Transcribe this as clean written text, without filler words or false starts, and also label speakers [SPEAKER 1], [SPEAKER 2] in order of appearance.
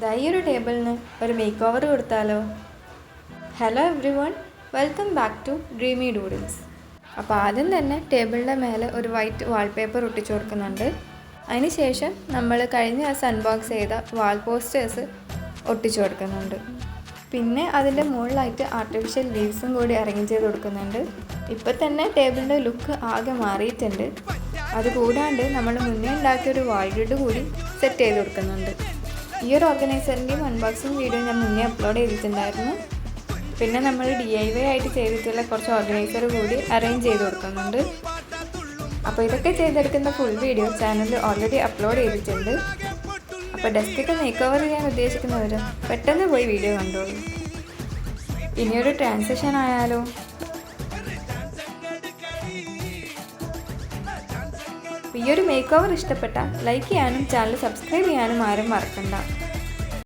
[SPEAKER 1] ഈ ഒരു ടേബിളിന് ഒരു മേക്ക് ഓവർ കൊടുത്താലോ? Hello everyone, welcome back to Dreamy Doodles. അപ്പോൾ ആദ്യം തന്നെ ടേബിളിൻ്റെ മേലെ ഒരു വൈറ്റ് വാൾപേപ്പർ ഒട്ടിച്ചു കൊടുക്കുന്നുണ്ട്. അതിനുശേഷം നമ്മൾ കഴിഞ്ഞ ദിവസം അൺബോക്സ് ചെയ്ത വാൾ പോസ്റ്റേഴ്സ് ഒട്ടിച്ചു കൊടുക്കുന്നുണ്ട്. പിന്നെ അതിൻ്റെ മുകളിലായിട്ട് ആർട്ടിഫിഷ്യൽ ലീവ്സും കൂടി അറേഞ്ച് ചെയ്ത് കൊടുക്കുന്നുണ്ട്. ഇപ്പോൾ തന്നെ ടേബിളിൻ്റെ ലുക്ക് ആകെ മാറിയിട്ടുണ്ട്. അതുകൂടാണ്ട് നമ്മൾ മുന്നേ ഉണ്ടാക്കിയൊരു വാൾഗ്രിഡ് കൂടി സെറ്റ് ചെയ്ത് കൊടുക്കുന്നുണ്ട്. ഈ ഒരു ഓർഗനൈസറിൻ്റെയും അൺബോക്സിങ് വീഡിയോ ഞാൻ മുന്നേ അപ്ലോഡ് ചെയ്തിട്ടുണ്ടായിരുന്നു. പിന്നെ നമ്മൾ DIY ആയിട്ട് ചെയ്തിട്ടുള്ള കുറച്ച് ഓർഗനൈസർ കൂടി അറേഞ്ച് ചെയ്ത് കൊടുക്കുന്നുണ്ട്. അപ്പോൾ ഇതൊക്കെ ചെയ്തെടുക്കുന്ന ഫുൾ വീഡിയോ ചാനലിൽ ഓൾറെഡി അപ്ലോഡ് ചെയ്തിട്ടുണ്ട്. അപ്പോൾ ഡെസ്കൊക്കെ മേക്ക് ഓവർ ചെയ്യാൻ ഉദ്ദേശിക്കുന്നവർ പെട്ടെന്ന് പോയി വീഡിയോ കണ്ടോളൂ. ഇനിയൊരു ട്രാൻസിഷൻ ആയാലോ? ഈ ഒരു മേക്ക് ഓവർ ഇഷ്ടപ്പെട്ടാൽ ലൈക്ക് ചെയ്യാനും ചാനൽ സബ്സ്ക്രൈബ് ചെയ്യാനും ആരും മറക്കണ്ട.